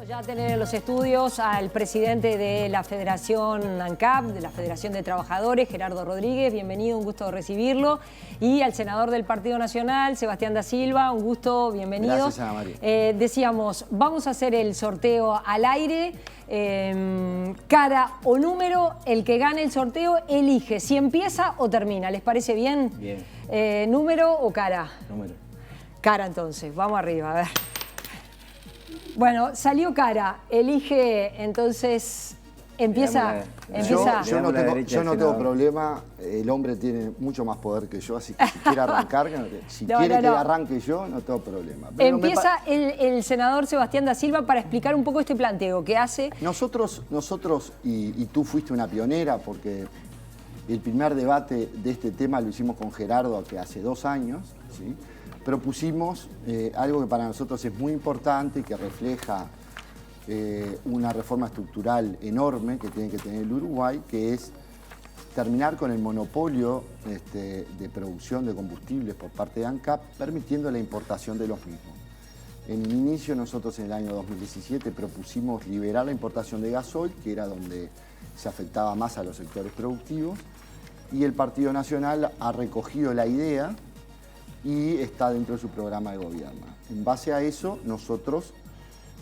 Ya tener en los estudios al presidente de la Federación ANCAP, de la Federación de Trabajadores, Gerardo Rodríguez, bienvenido, un gusto recibirlo. Y al senador del Partido Nacional, Sebastián da Silva, un gusto, bienvenido. Gracias, Ana María. Decíamos, vamos a hacer el sorteo al aire, cara o número, el que gane el sorteo elige si empieza o termina, ¿les parece bien? Bien. ¿Número o cara? Número. Cara entonces, vamos arriba, a ver. Bueno, salió cara, elige, entonces, empieza. Yo no tengo problema, el hombre tiene mucho más poder que yo, así que si quiere arrancar, que arranque yo, no tengo problema. Pero empieza el senador Sebastián da Silva para explicar un poco este planteo que hace. Nosotros y tú fuiste una pionera, porque el primer debate de este tema lo hicimos con Gerardo, que hace 2 años, ¿sí? Propusimos algo que para nosotros es muy importante y que refleja una reforma estructural enorme que tiene que tener el Uruguay, que es terminar con el monopolio de producción de combustibles por parte de ANCAP, permitiendo la importación de los mismos. En el inicio, nosotros en el año 2017 propusimos liberar la importación de gasoil, que era donde se afectaba más a los sectores productivos, y el Partido Nacional ha recogido la idea y está dentro de su programa de gobierno. En base a eso, nosotros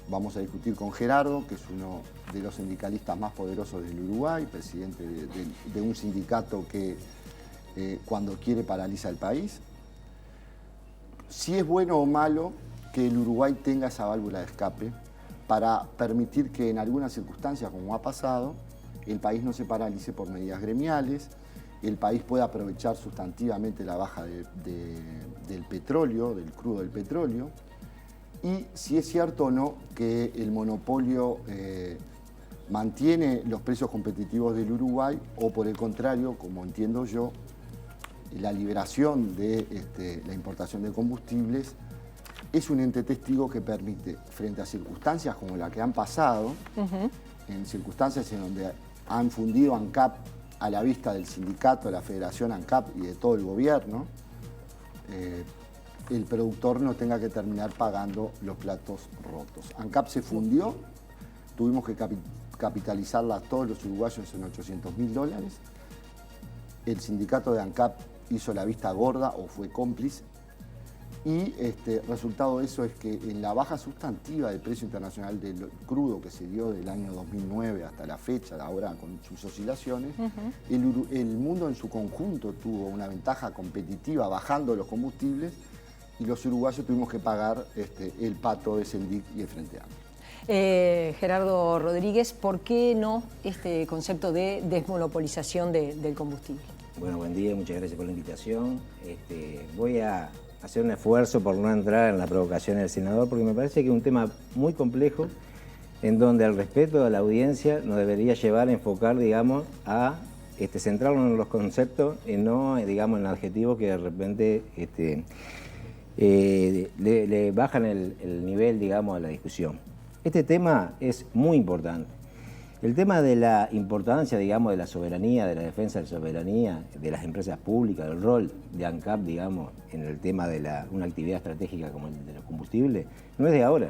vamos a discutir con Gerardo, que es uno de los sindicalistas más poderosos del Uruguay, presidente de un sindicato que cuando quiere paraliza el país. Si es bueno o malo que el Uruguay tenga esa válvula de escape para permitir que en algunas circunstancias, como ha pasado, el país no se paralice por medidas gremiales, el país pueda aprovechar sustantivamente la baja del petróleo, del crudo del petróleo, y si es cierto o no que el monopolio mantiene los precios competitivos del Uruguay, o por el contrario, como entiendo yo, la liberación de la importación de combustibles es un ente testigo que permite, frente a circunstancias como la que han pasado, en circunstancias en donde han fundido ANCAP a la vista del sindicato, de la Federación ANCAP y de todo el gobierno, el productor no tenga que terminar pagando los platos rotos. ANCAP se fundió, tuvimos que capitalizarla a todos los uruguayos en $800.000. El sindicato de ANCAP hizo la vista gorda o fue cómplice. Y resultado de eso es que en la baja sustantiva del precio internacional del crudo que se dio del año 2009 hasta la fecha, ahora con sus oscilaciones, el mundo en su conjunto tuvo una ventaja competitiva bajando los combustibles y los uruguayos tuvimos que pagar el pato de Sendic y el Frente Amplio. Gerardo Rodríguez, ¿por qué no este concepto de desmonopolización del combustible? Bueno, buen día, muchas gracias por la invitación. Voy a hacer un esfuerzo por no entrar en la provocación del senador, porque me parece que es un tema muy complejo, en donde el respeto a la audiencia nos debería llevar a enfocar, digamos, a centrarnos en los conceptos y no, digamos, en adjetivos que de repente le bajan el nivel, digamos, a la discusión. Este tema es muy importante. El tema de la importancia, digamos, de la soberanía, de la defensa de la soberanía, de las empresas públicas, del rol de ANCAP, digamos, en el tema de una actividad estratégica como el de los combustibles, no es de ahora.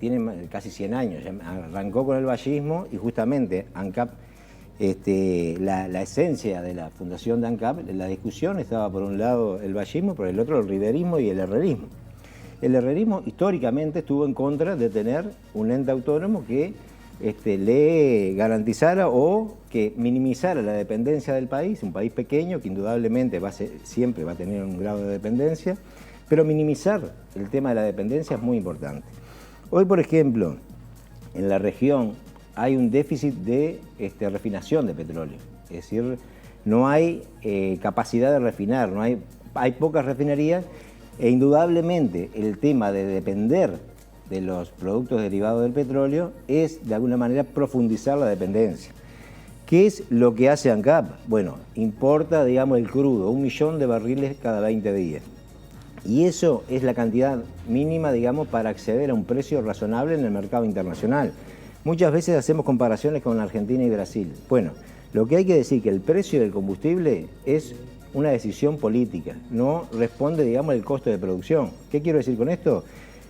Tiene casi 100 años, ya arrancó con el vallismo y justamente ANCAP, la esencia de la fundación de ANCAP, la discusión estaba por un lado el vallismo, por el otro el riverismo y el herrerismo. El herrerismo históricamente estuvo en contra de tener un ente autónomo que le garantizara o que minimizara la dependencia del país, un país pequeño que indudablemente siempre va a tener un grado de dependencia, pero minimizar el tema de la dependencia es muy importante. Hoy, por ejemplo, en la región hay un déficit de refinación de petróleo, es decir, no hay capacidad de refinar, hay pocas refinerías e indudablemente el tema de depender de los productos derivados del petróleo es, de alguna manera, profundizar la dependencia. ¿Qué es lo que hace ANCAP? Bueno, importa, digamos, el crudo, 1 millón de barriles cada 20 días. Y eso es la cantidad mínima, digamos, para acceder a un precio razonable en el mercado internacional. Muchas veces hacemos comparaciones con Argentina y Brasil. Bueno, lo que hay que decir es que el precio del combustible es una decisión política, no responde, digamos, al costo de producción. ¿Qué quiero decir con esto?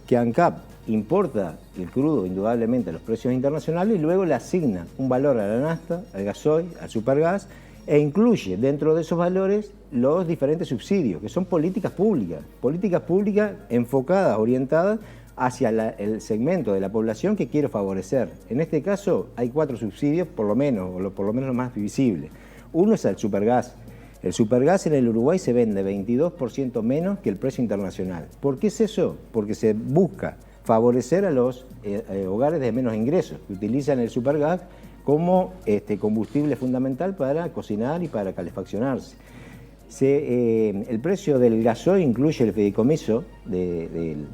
Que ANCAP importa el crudo indudablemente a los precios internacionales y luego le asigna un valor a la nafta, al gasoil, al supergas e incluye dentro de esos valores los diferentes subsidios, que son políticas públicas enfocadas, orientadas hacia el segmento de la población que quiere favorecer. En este caso hay 4 subsidios por lo menos, o por lo menos los más visibles. Uno es el supergas. El supergas en el Uruguay se vende 22% menos que el precio internacional. ¿Por qué es eso? Porque se busca favorecer a los hogares de menos ingresos, que utilizan el supergas como combustible fundamental para cocinar y para calefaccionarse. El precio del gasoil incluye el fideicomiso del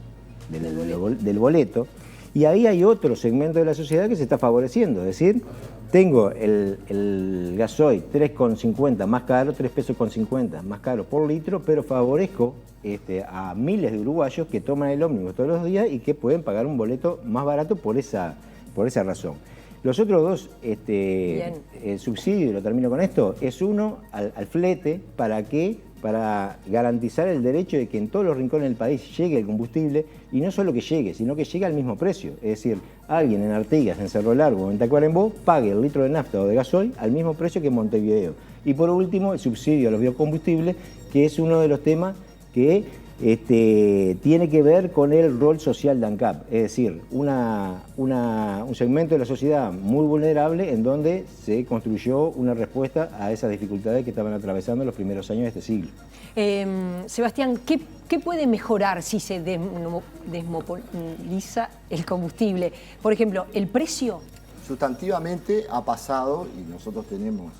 boleto, y ahí hay otro segmento de la sociedad que se está favoreciendo, es decir, tengo el gasoil 3,50 más caro, 3 pesos con 50 más caro por litro, pero favorezco a miles de uruguayos que toman el ómnibus todos los días y que pueden pagar un boleto más barato por esa razón. Los otros dos subsidios, y lo termino con esto, es uno al flete. ¿Para qué? Para garantizar el derecho de que en todos los rincones del país llegue el combustible, y no solo que llegue, sino que llegue al mismo precio. Es decir, alguien en Artigas, en Cerro Largo o en Tacuarembó pague el litro de nafta o de gasoil al mismo precio que en Montevideo. Y por último, el subsidio a los biocombustibles, que es uno de los temas que tiene que ver con el rol social de ANCAP, es decir, un segmento de la sociedad muy vulnerable en donde se construyó una respuesta a esas dificultades que estaban atravesando los primeros años de este siglo. Sebastián, ¿qué puede mejorar si se desmonopoliza el combustible? Por ejemplo, ¿el precio? Sustantivamente ha pasado, y nosotros tenemos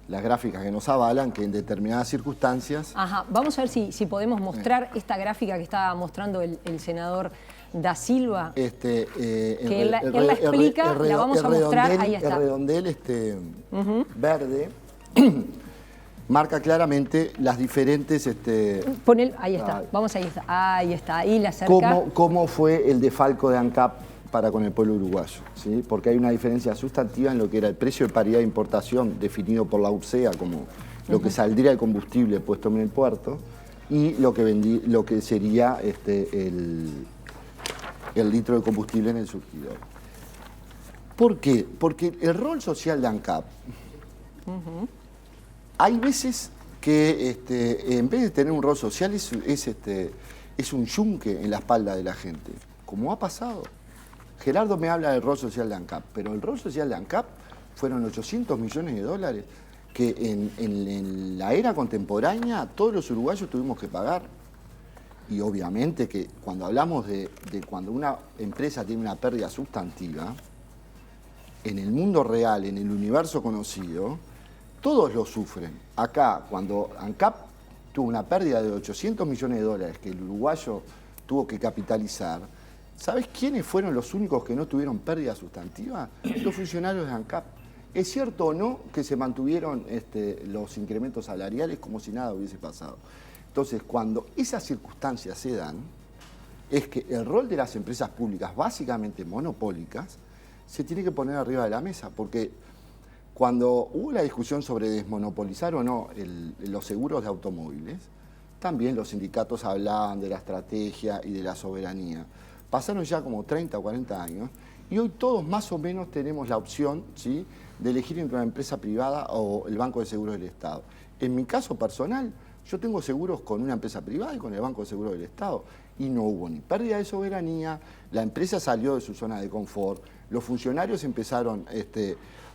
las gráficas que nos avalan, que en determinadas circunstancias... Ajá, vamos a ver si podemos mostrar esta gráfica que estaba mostrando el senador Da Silva. Que él la explica, la vamos a mostrar, ahí está. El redondel verde marca claramente las diferentes... Ahí está, vamos, ahí está, ahí la acerca. ¿Cómo fue el desfalco de ANCAP para con el pueblo uruguayo? ¿Sí? Porque hay una diferencia sustantiva en lo que era el precio de paridad de importación definido por la UPSEA como lo que saldría el combustible puesto en el puerto y lo que sería el litro de combustible en el surtidor. ¿Por qué? Porque el rol social de ANCAP, hay veces que en vez de tener un rol social es un yunque en la espalda de la gente, como ha pasado. Gerardo me habla del rol social de ANCAP, pero el rol social de ANCAP fueron 800 millones de dólares que en la era contemporánea todos los uruguayos tuvimos que pagar. Y obviamente que cuando hablamos de cuando una empresa tiene una pérdida sustantiva, en el mundo real, en el universo conocido, todos lo sufren. Acá, cuando ANCAP tuvo una pérdida de 800 millones de dólares que el uruguayo tuvo que capitalizar, ¿sabes quiénes fueron los únicos que no tuvieron pérdida sustantiva? Los funcionarios de ANCAP. ¿Es cierto o no que se mantuvieron los incrementos salariales como si nada hubiese pasado? Entonces, cuando esas circunstancias se dan, es que el rol de las empresas públicas, básicamente monopólicas, se tiene que poner arriba de la mesa, porque cuando hubo la discusión sobre desmonopolizar o no los seguros de automóviles, también los sindicatos hablaban de la estrategia y de la soberanía. Pasaron ya como 30 o 40 años y hoy todos más o menos tenemos la opción, ¿sí?, de elegir entre una empresa privada o el Banco de Seguros del Estado. En mi caso personal, yo tengo seguros con una empresa privada y con el Banco de Seguros del Estado y no hubo ni pérdida de soberanía, la empresa salió de su zona de confort, los funcionarios empezaron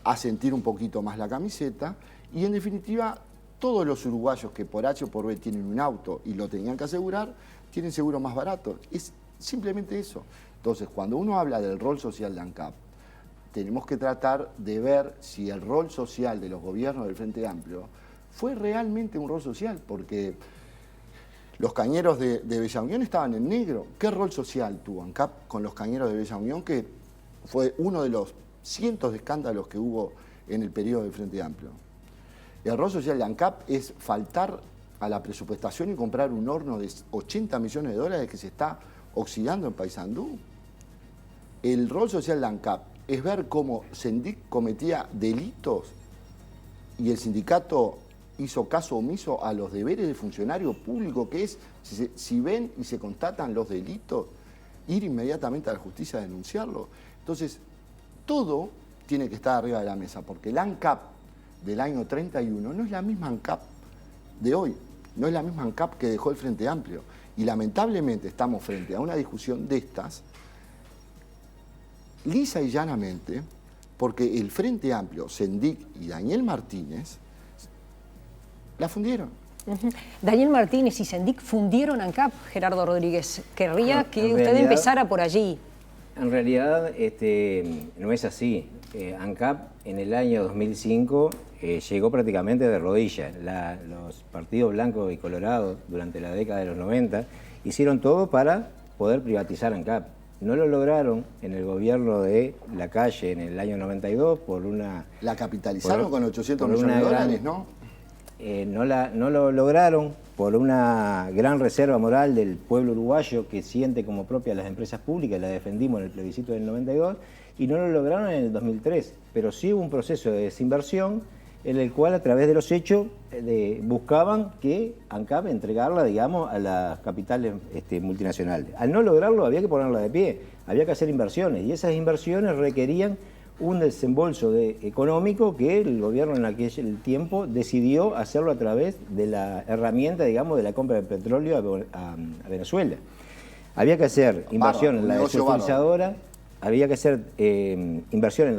a sentir un poquito más la camiseta y en definitiva todos los uruguayos que por H o por B tienen un auto y lo tenían que asegurar, tienen seguro más barato. Es simplemente eso. Entonces, cuando uno habla del rol social de ANCAP, tenemos que tratar de ver si el rol social de los gobiernos del Frente Amplio fue realmente un rol social, porque los cañeros de Bella Unión estaban en negro. ¿Qué rol social tuvo ANCAP con los cañeros de Bella Unión, que fue uno de los cientos de escándalos que hubo en el periodo del Frente Amplio? El rol social de ANCAP es faltar a la presupuestación y comprar un horno de 80 millones de dólares que se está oxidando en Paysandú. El rol social de ANCAP es ver cómo Sendic cometía delitos y el sindicato hizo caso omiso a los deberes de funcionario público, que es, si ven y se constatan los delitos, ir inmediatamente a la justicia a denunciarlo. Entonces, todo tiene que estar arriba de la mesa, porque el ANCAP del año 31 no es la misma ANCAP de hoy, no es la misma ANCAP que dejó el Frente Amplio. Y lamentablemente estamos frente a una discusión de estas, lisa y llanamente, porque el Frente Amplio, Sendik y Daniel Martínez, la fundieron. Daniel Martínez y Sendik fundieron ANCAP, Gerardo Rodríguez. Querría que usted empezara por allí. En realidad no es así. ANCAP en el año 2005 llegó prácticamente de rodillas. Los partidos blancos y colorados durante la década de los 90 hicieron todo para poder privatizar ANCAP. No lo lograron en el gobierno de Lacalle en el año 92 por una... La capitalizaron con 800 millones de dólares, ¿no? No lo lograron por una gran reserva moral del pueblo uruguayo que siente como propia las empresas públicas, la defendimos en el plebiscito del 92, y no lo lograron en el 2003. Pero sí hubo un proceso de desinversión en el cual a través de los hechos buscaban que ANCAP entregarla, digamos, a las capitales multinacionales. Al no lograrlo había que ponerla de pie, había que hacer inversiones, y esas inversiones requerían un desembolso económico que el gobierno en aquel tiempo decidió hacerlo a través de la herramienta, digamos, de la compra de petróleo a Venezuela. Había que hacer inversión en la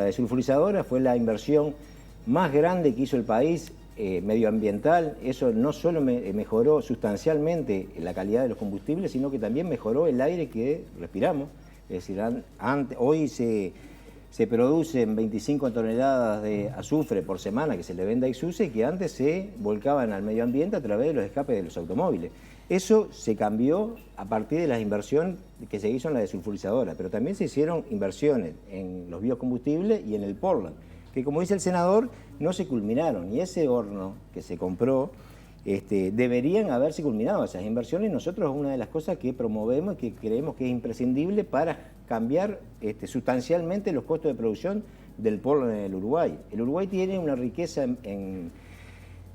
desulfurizadora, fue la inversión más grande que hizo el país, medioambiental. Eso no solo mejoró sustancialmente la calidad de los combustibles, sino que también mejoró el aire que respiramos. Es decir, hoy se producen 25 toneladas de azufre por semana que se le vende a Isusa y que antes se volcaban al medio ambiente a través de los escapes de los automóviles. Eso se cambió a partir de las inversiones que se hizo en la desulfurizadora, pero también se hicieron inversiones en los biocombustibles y en el Portland, que como dice el senador, no se culminaron. Y ese horno que se compró, deberían haberse culminado esas inversiones. Nosotros una de las cosas que promovemos y que creemos que es imprescindible para cambiar sustancialmente los costos de producción del Portland en el Uruguay. El Uruguay tiene una riqueza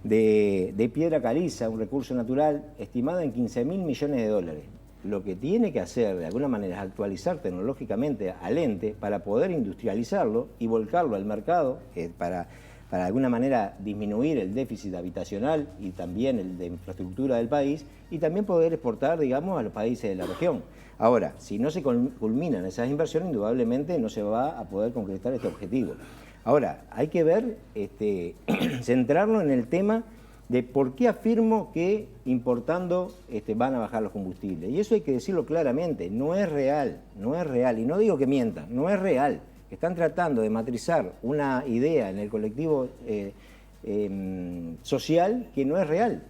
de piedra caliza, un recurso natural estimado en 15.000 millones de dólares. Lo que tiene que hacer de alguna manera es actualizar tecnológicamente al ente para poder industrializarlo y volcarlo al mercado para de alguna manera disminuir el déficit habitacional y también el de infraestructura del país, y también poder exportar, digamos, a los países de la región. Ahora, si no se culminan esas inversiones, indudablemente no se va a poder concretar este objetivo. Ahora, hay que ver, centrarnos en el tema de por qué afirmo que importando van a bajar los combustibles. Y eso hay que decirlo claramente, no es real, y no digo que mientan, no es real. Están tratando de matrizar una idea en el colectivo social que no es real.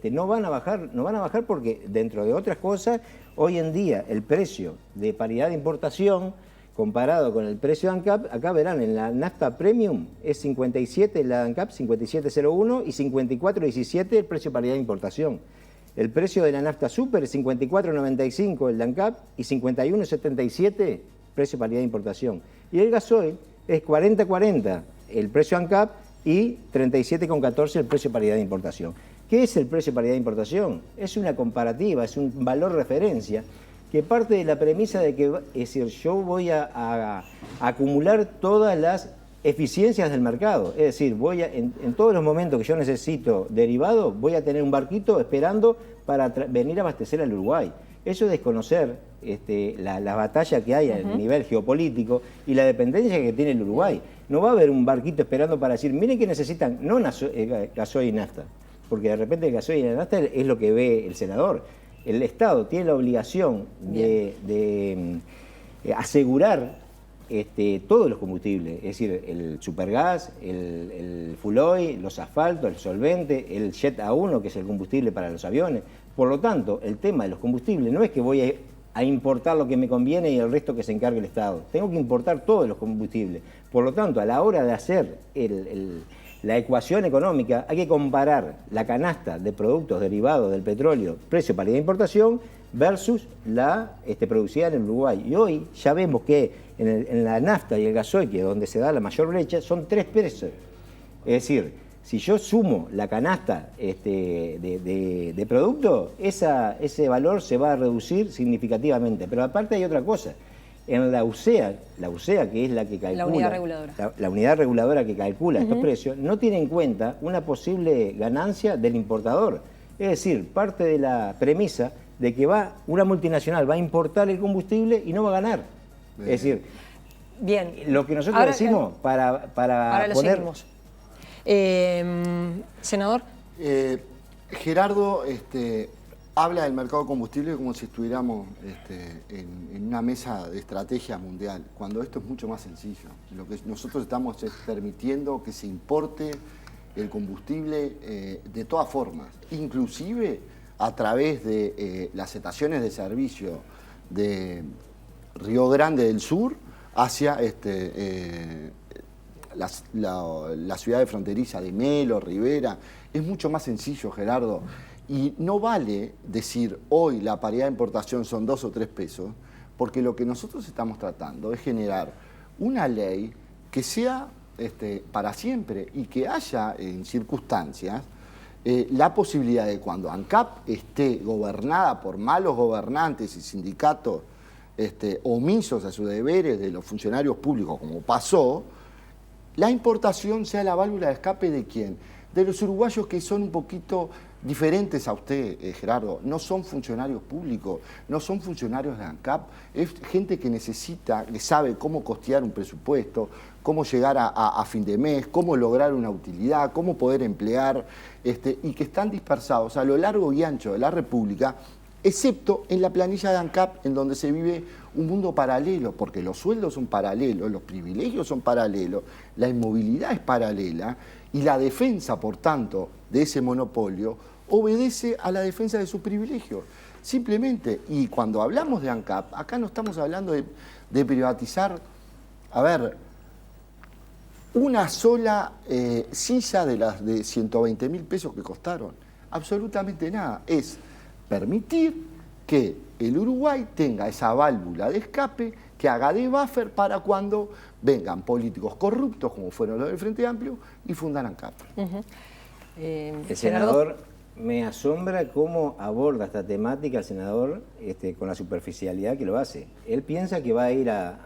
No van a bajar porque, dentro de otras cosas, hoy en día el precio de paridad de importación comparado con el precio de ANCAP, acá verán, en la nafta premium es 57 la ANCAP, 57.01 y 54.17 el precio de paridad de importación. El precio de la nafta super es 54.95 el de ANCAP y 51.77 precio de paridad de importación. Y el gasoil es 40.40 el precio ANCAP y 37.14 el precio de paridad de importación. ¿Qué es el precio de paridad de importación? Es una comparativa, es un valor referencia que parte de la premisa de que, es decir, yo voy a acumular todas las eficiencias del mercado. Es decir, en todos los momentos que yo necesito derivado, voy a tener un barquito esperando para venir a abastecer al Uruguay. Eso es desconocer la batalla que hay a nivel geopolítico y la dependencia que tiene el Uruguay. No va a haber un barquito esperando para decir, miren que necesitan, no gasoil y nafta, porque de repente el gasoil y la nafta es lo que ve el senador. El Estado tiene la obligación de asegurar todos los combustibles, es decir, el supergas, el full oil, los asfaltos, el solvente, el Jet A1, que es el combustible para los aviones. Por lo tanto, el tema de los combustibles no es que voy a importar lo que me conviene y el resto que se encargue el Estado. Tengo que importar todos los combustibles. Por lo tanto, a la hora de hacer la ecuación económica, hay que comparar la canasta de productos derivados del petróleo, precio paridad de importación, versus la producida en el Uruguay. Y hoy ya vemos que en la nafta y el gasoil, que es donde se da la mayor brecha, son 3 precios. Es decir, Si yo sumo la canasta de producto, ese valor se va a reducir significativamente. Pero aparte hay otra cosa. En la USEA, que es la que calcula... La unidad reguladora. La unidad reguladora que calcula estos precios, no tiene en cuenta una posible ganancia del importador. Es decir, parte de la premisa de que una multinacional va a importar el combustible y no va a ganar. Es decir, bien, lo que nosotros ahora, decimos para ahora lo poner... seguimos. Senador. Gerardo habla del mercado de combustible como si estuviéramos en una mesa de estrategia mundial, cuando esto es mucho más sencillo. Lo que nosotros estamos es permitiendo que se importe el combustible de todas formas, inclusive a través de las estaciones de servicio de Río Grande del Sur hacia la ciudad de fronteriza de Melo, Rivera. Es mucho más sencillo, Gerardo. Y no vale decir hoy la paridad de importación son 2 o 3 pesos, porque lo que nosotros estamos tratando es generar una ley que sea para siempre y que haya en circunstancias la posibilidad de cuando ANCAP esté gobernada por malos gobernantes y sindicatos omisos a sus deberes de los funcionarios públicos, como pasó, la importación sea la válvula de escape ¿de quién? De los uruguayos que son un poquito diferentes a usted, Gerardo. No son funcionarios públicos, no son funcionarios de ANCAP, es gente que necesita, que sabe cómo costear un presupuesto, cómo llegar a fin de mes, cómo lograr una utilidad, cómo poder emplear, y que están dispersados a lo largo y ancho de la República, excepto en la planilla de ANCAP, en donde se vive un mundo paralelo, porque los sueldos son paralelos, los privilegios son paralelos, la inmovilidad es paralela, y la defensa, por tanto, de ese monopolio, obedece a la defensa de sus privilegios. Simplemente, y cuando hablamos de ANCAP, acá no estamos hablando de privatizar, a ver, una sola silla de las de 120.000 pesos que costaron. Absolutamente nada. Es permitir que el Uruguay tenga esa válvula de escape que haga de buffer para cuando vengan políticos corruptos, como fueron los del Frente Amplio, y fundan ANCAP. El senador, me asombra cómo aborda esta temática el senador con la superficialidad que lo hace. Él piensa que va a ir a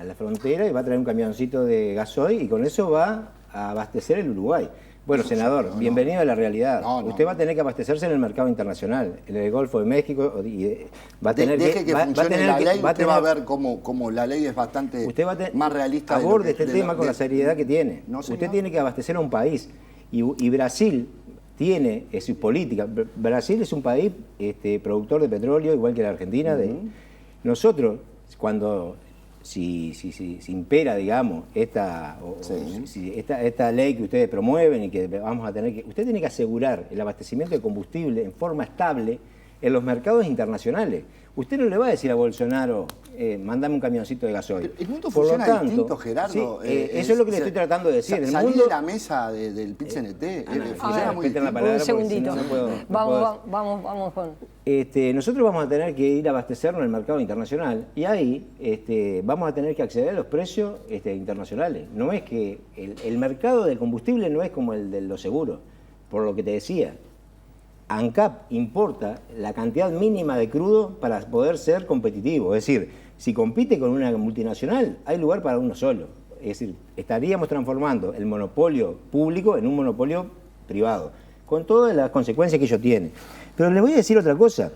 la frontera y va a traer un camioncito de gasoil y con eso va a abastecer el Uruguay. Bueno, senador, bienvenido a la realidad. Usted va a tener que abastecerse en el mercado internacional, en el Golfo de México, y va a tener deje que funcione la ley, usted va a ver cómo la ley es bastante más realista. Aborde este tema con la seriedad que tiene. Usted tiene que abastecer a un país, y Brasil tiene su política. Brasil es un país productor de petróleo, igual que la Argentina. Nosotros, cuando... Si impera, digamos, esta ley que ustedes promueven y que vamos a tener que... Usted tiene que asegurar el abastecimiento de combustible en forma estable en los mercados internacionales. Usted no le va a decir a Bolsonaro, mandame un camioncito de gasoil. El mundo funciona distinto, Gerardo. Sí, eso es lo que le estoy tratando de decir. Salí de la mesa del PIT-CNT. Funciona muy distinto. Un segundito. Vamos con... nosotros vamos a tener que ir a abastecernos en el mercado internacional y ahí vamos a tener que acceder a los precios internacionales. No es que el mercado del combustible no es como el de los seguros, por lo que te decía. ANCAP importa la cantidad mínima de crudo para poder ser competitivo. Es decir, si compite con una multinacional, hay lugar para uno solo. Es decir, estaríamos transformando el monopolio público en un monopolio privado, con todas las consecuencias que ello tiene. Pero les voy a decir otra cosa.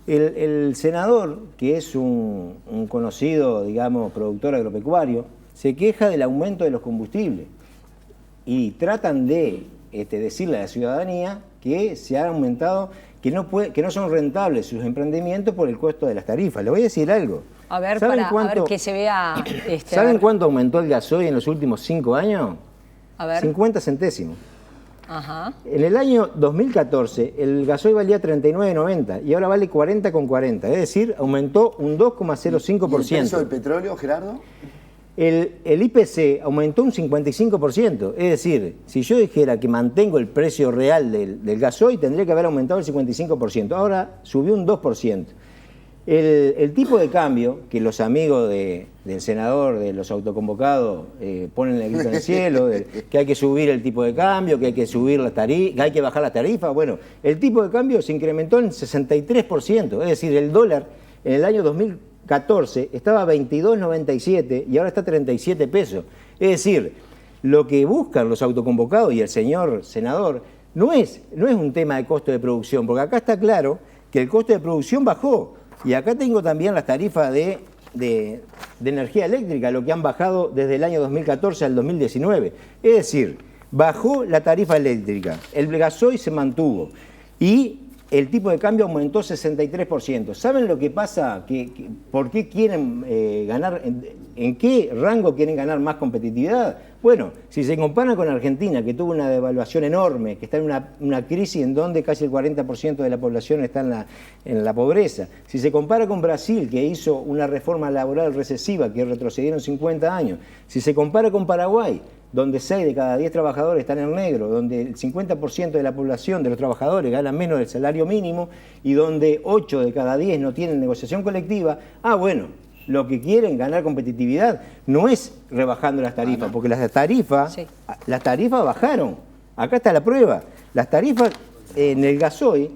El senador, que es un conocido, digamos, productor agropecuario, se queja del aumento de los combustibles y tratan de decirle a la ciudadanía que se ha aumentado, que no son rentables sus emprendimientos por el costo de las tarifas. Les voy a decir algo. A ver, a ver que se vea... ¿Saben cuánto aumentó el gasoil en los últimos 5 años? A ver. 50 centésimos. Ajá. En el año 2014 el gasoil valía 39,90 y ahora vale 40,40. Es decir, aumentó un 2,05%. ¿Y el precio del petróleo, Gerardo? El IPC aumentó un 55%. Es decir, si yo dijera que mantengo el precio real del gasoil, tendría que haber aumentado el 55%. Ahora subió un 2%. El tipo de cambio que los amigos del senador, de los autoconvocados, ponen el grito en el cielo, que hay que subir el tipo de cambio, que hay que subir las tarifas, que hay que bajar las tarifas. Bueno, el tipo de cambio se incrementó en 63%, es decir, el dólar en el año 2014 estaba a 22,97 y ahora está a 37 pesos. Es decir, lo que buscan los autoconvocados y el señor senador no es un tema de costo de producción, porque acá está claro que el costo de producción bajó. Y acá tengo también las tarifas de energía eléctrica, lo que han bajado desde el año 2014 al 2019. Es decir, bajó la tarifa eléctrica, el gasoil se mantuvo y el tipo de cambio aumentó 63%. ¿Saben lo que pasa? ¿Por qué quieren ganar? ¿En qué rango quieren ganar más competitividad? Bueno, si se comparan con Argentina, que tuvo una devaluación enorme, que está en una crisis en donde casi el 40% de la población está en la pobreza. Si se compara con Brasil, que hizo una reforma laboral recesiva, que retrocedieron 50 años. Si se compara con Paraguay, donde 6 de cada 10 trabajadores están en negro, donde el 50% de la población, de los trabajadores, ganan menos del salario mínimo y donde 8 de cada 10 no tienen negociación colectiva, bueno, lo que quieren ganar competitividad no es rebajando las tarifas, porque las tarifas bajaron. Acá está la prueba. Las tarifas en el gasoil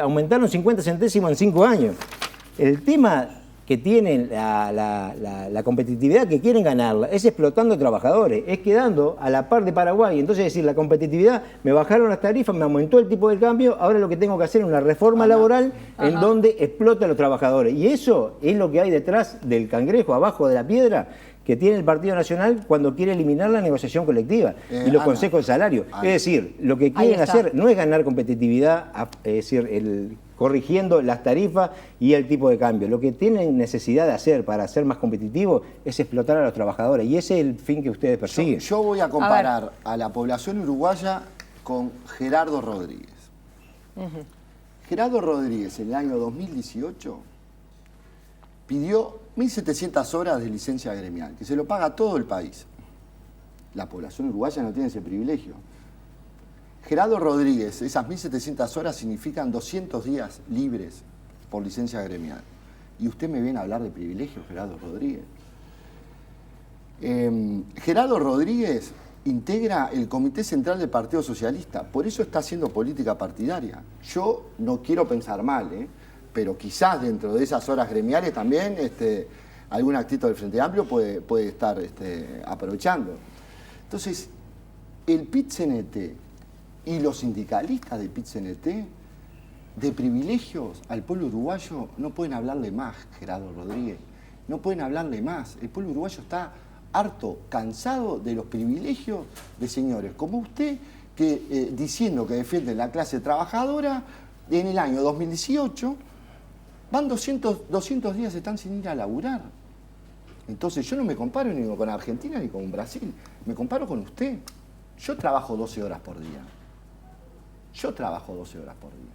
aumentaron 50 centésimos en 5 años. El tema que tienen la competitividad que quieren ganarla es explotando trabajadores, es quedando a la par de Paraguay. Entonces, es decir, la competitividad, me bajaron las tarifas, me aumentó el tipo de cambio, ahora lo que tengo que hacer es una reforma laboral en donde explota a los trabajadores. Y eso es lo que hay detrás del cangrejo, abajo de la piedra, que tiene el Partido Nacional cuando quiere eliminar la negociación colectiva y los consejos de salario. Es decir, lo que quieren hacer no es ganar competitividad, es decir, corrigiendo las tarifas y el tipo de cambio. Lo que tienen necesidad de hacer para ser más competitivos es explotar a los trabajadores y ese es el fin que ustedes persiguen. Yo voy a comparar a la población uruguaya con Gerardo Rodríguez. Gerardo Rodríguez en el año 2018 pidió 1.700 horas de licencia gremial, que se lo paga todo el país. La población uruguaya no tiene ese privilegio. Gerardo Rodríguez, esas 1.700 horas significan 200 días libres por licencia gremial. Y usted me viene a hablar de privilegios, Gerardo Rodríguez. Gerardo Rodríguez integra el Comité Central del Partido Socialista, por eso está haciendo política partidaria. Yo no quiero pensar mal, pero quizás dentro de esas horas gremiales también algún actito del Frente Amplio puede estar aprovechando. Entonces, el PIT-CNT y los sindicalistas de PIT-CNT, de privilegios al pueblo uruguayo, no pueden hablarle más, Gerardo Rodríguez. No pueden hablarle más. El pueblo uruguayo está harto, cansado de los privilegios de señores como usted, que diciendo que defienden la clase trabajadora, en el año 2018 van 200 días, están sin ir a laburar. Entonces yo no me comparo ni con Argentina ni con Brasil, me comparo con usted. Yo trabajo 12 horas por día. Yo trabajo 12 horas por día.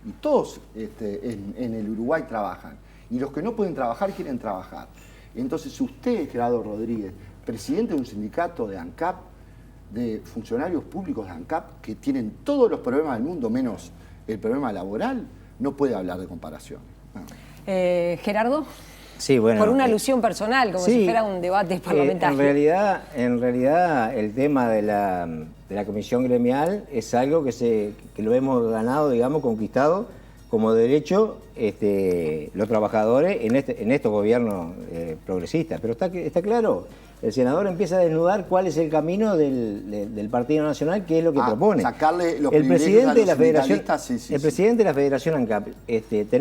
Y todos en el Uruguay trabajan. Y los que no pueden trabajar quieren trabajar. Entonces usted, Gerardo Rodríguez, presidente de un sindicato de ANCAP, de funcionarios públicos de ANCAP, que tienen todos los problemas del mundo menos el problema laboral, no puede hablar de comparación. Gerardo. Sí, bueno, por una alusión personal, como si fuera un debate parlamentario. En realidad el tema de la comisión gremial es algo que lo hemos ganado, digamos, conquistado como derecho los trabajadores en estos gobiernos progresistas. Pero está claro, el senador empieza a desnudar cuál es el camino del Partido Nacional, qué es lo que propone. Sacarle los el presidente a de la Federación, el presidente de la Federación ANCAP,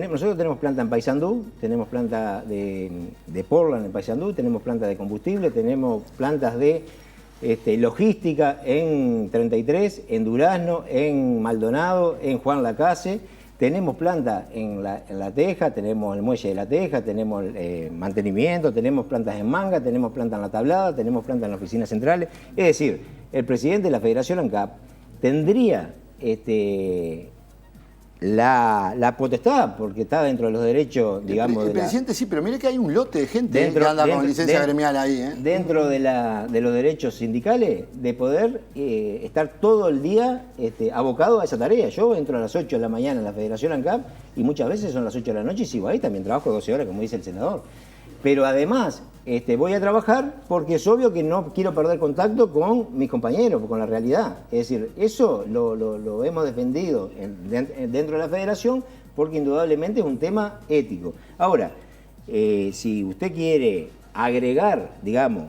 nosotros tenemos planta en Paysandú, tenemos planta de Portland en Paysandú, tenemos planta de combustible, tenemos plantas de logística en 33, en Durazno, en Maldonado, en Juan Lacase. Tenemos planta en la Teja, tenemos el muelle de la Teja, tenemos mantenimiento, tenemos plantas en Manga, tenemos planta en la Tablada, tenemos planta en las oficinas centrales. Es decir, el presidente de la Federación ANCAP tendría la potestad, porque está dentro de los derechos, digamos... El presidente sí, pero mire que hay un lote de gente que anda con licencia gremial ahí. Dentro de los derechos sindicales, de poder estar todo el día abocado a esa tarea. Yo entro a las 8 de la mañana en la Federación ANCAP y muchas veces son las 8 de la noche y sigo ahí, también trabajo 12 horas, como dice el senador. Pero además voy a trabajar porque es obvio que no quiero perder contacto con mis compañeros, con la realidad. Es decir, eso lo hemos defendido dentro de la federación porque indudablemente es un tema ético. Ahora, si usted quiere agregar, digamos,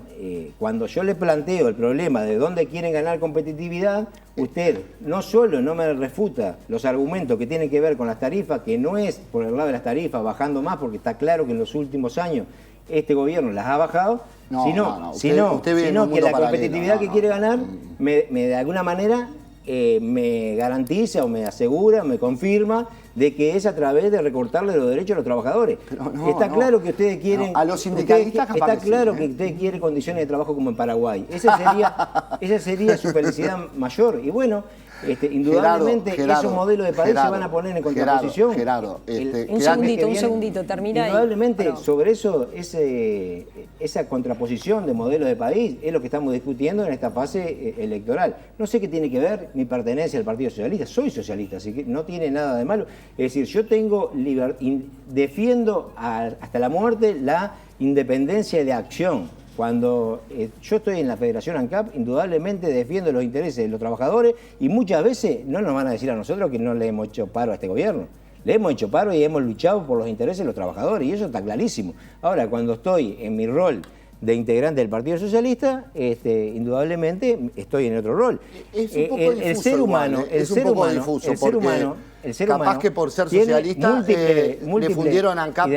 cuando yo le planteo el problema de dónde quieren ganar competitividad, usted no solo no me refuta los argumentos que tienen que ver con las tarifas, que no es por el lado de las tarifas bajando más, porque está claro que en los últimos años este gobierno las ha bajado, sino que la competitividad que quiere ganar de alguna manera me garantiza o me asegura, me confirma de que es a través de recortarle los derechos a los trabajadores. Está claro que ustedes quieren... a los sindicalistas está claro que usted quiere condiciones de trabajo como en Paraguay. Esa sería su felicidad mayor. Y bueno, indudablemente esos modelos de país se van a poner en contraposición. Un segundito, termina ahí. Indudablemente sobre eso, esa contraposición de modelos de país es lo que estamos discutiendo en esta fase electoral. No sé qué tiene que ver mi pertenencia al Partido Socialista. Soy socialista, así que no tiene nada de malo. Es decir, yo tengo defiendo hasta la muerte la independencia de acción. Cuando yo estoy en la Federación ANCAP, indudablemente defiendo los intereses de los trabajadores y muchas veces no nos van a decir a nosotros que no le hemos hecho paro a este gobierno. Le hemos hecho paro y hemos luchado por los intereses de los trabajadores y eso está clarísimo. Ahora, cuando estoy en mi rol de integrante del Partido Socialista, indudablemente estoy en otro rol. Es un poco difuso, el ser humano, capaz que por ser socialista le fundieron ANCAP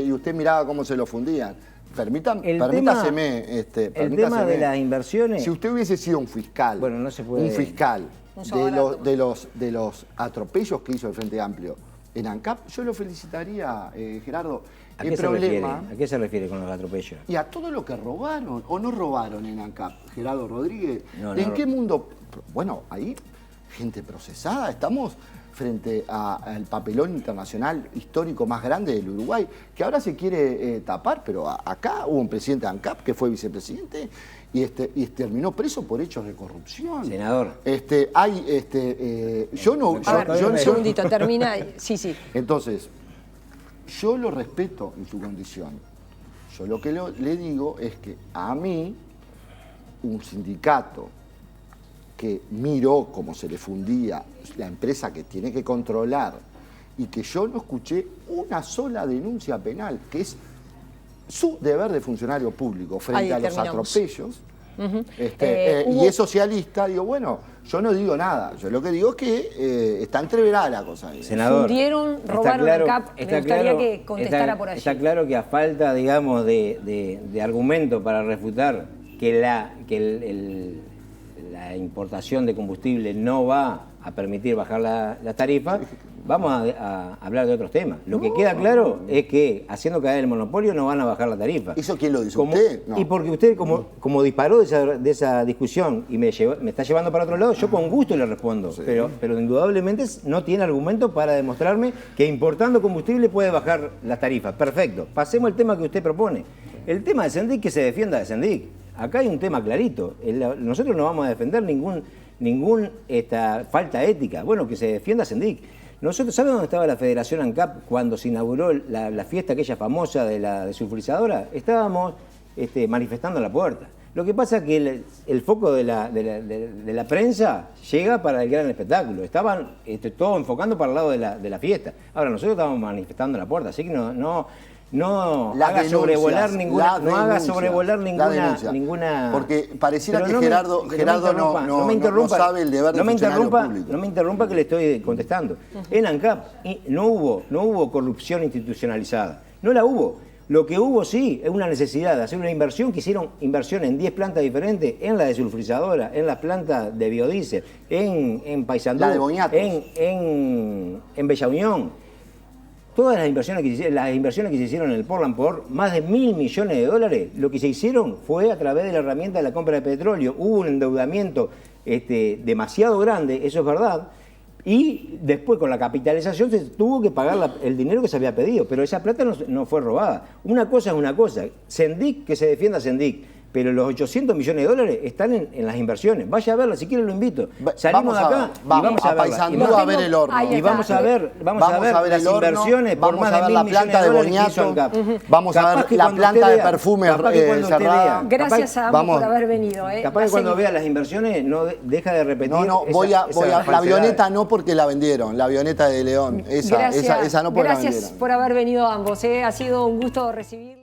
y usted miraba cómo se lo fundían. Permítaseme. El tema de las inversiones... Si usted hubiese sido un fiscal, no se puede... un fiscal de los atropellos que hizo el Frente Amplio en ANCAP, yo lo felicitaría, Gerardo. ¿A qué se refiere con los atropellos? Y a todo lo que robaron o no robaron en ANCAP, Gerardo Rodríguez. ¿En qué mundo? Bueno, ahí, gente procesada, estamos frente al papelón internacional histórico más grande del Uruguay, que ahora se quiere tapar, pero acá hubo un presidente de ANCAP que fue vicepresidente y terminó preso por hechos de corrupción. Senador. Un segundito, termina. Sí. Entonces, yo lo respeto en su condición. Yo lo que le digo es que a mí, un sindicato que miró cómo se le fundía la empresa que tiene que controlar y que yo no escuché una sola denuncia penal, que es su deber de funcionario público frente a los atropellos, y es socialista, digo, bueno, yo no digo nada, yo lo que digo es que está entreverada la cosa ahí. Senador, fundieron, robaron ANCAP, me gustaría que contestara por allí. Está claro que a falta, digamos, de argumento para refutar que la importación de combustible no va a permitir bajar la tarifa, vamos a hablar de otros temas. Lo que queda claro es que haciendo caer el monopolio no van a bajar la tarifa. ¿Eso quién lo dice? ¿Usted? No. Y porque usted, como disparó de esa discusión y me está llevando para otro lado, yo con gusto le respondo. Sí. Pero indudablemente no tiene argumento para demostrarme que importando combustible puede bajar las tarifas. Perfecto. Pasemos al tema que usted propone. El tema de Sendic, que se defienda de Sendic. Acá hay un tema clarito. Nosotros no vamos a defender ningún falta ética. Bueno, que se defienda Sendic. Nosotros, ¿sabe dónde estaba la Federación ANCAP cuando se inauguró la fiesta aquella famosa de la desulfurizadora? Estábamos manifestando a la puerta. Lo que pasa es que el foco de la prensa llega para el gran espectáculo. Estaban todos enfocando para el lado de la fiesta. Ahora, nosotros estábamos manifestando a la puerta, así que no haga sobrevolar ninguna... Porque pareciera que Gerardo no sabe el deber de funcionario público. No me interrumpa que le estoy contestando. En ANCAP no hubo corrupción institucionalizada. No la hubo. Lo que hubo sí es una necesidad de hacer una inversión, que hicieron inversión en 10 plantas diferentes, en la desulfurizadora, en las plantas de biodiesel, en Paysandú, en Bella Unión. Todas las inversiones que se hicieron en el Portland por más de $1.000 millones, lo que se hicieron fue a través de la herramienta de la compra de petróleo. Hubo un endeudamiento demasiado grande, eso es verdad, Y después con la capitalización se tuvo que pagar el dinero que se había pedido, pero esa plata no fue robada. Una cosa es una cosa, Sendic, que se defienda Sendic, pero los 800 millones de dólares están en las inversiones. Vaya a verla, si quiere lo invito. Salimos de acá y vamos a Paysandú a ver el horno. Ahí y vamos a ver las el horno, inversiones por vamos más a de ver 1.000 la millones planta de dólares que hizo Boniato, ANCAP. vamos a Capaz ver que la cuando planta usted de perfume capaz que cuando usted cerrada. vea, Gracias a ambos vamos. por haber venido. Capaz que cuando vea las inversiones no deja de repetir. No, voy a la falsedad. avioneta no porque la vendieron, la avioneta de León, esa no porque la vendieron. Gracias por haber venido ambos. Ha sido un gusto recibirlos.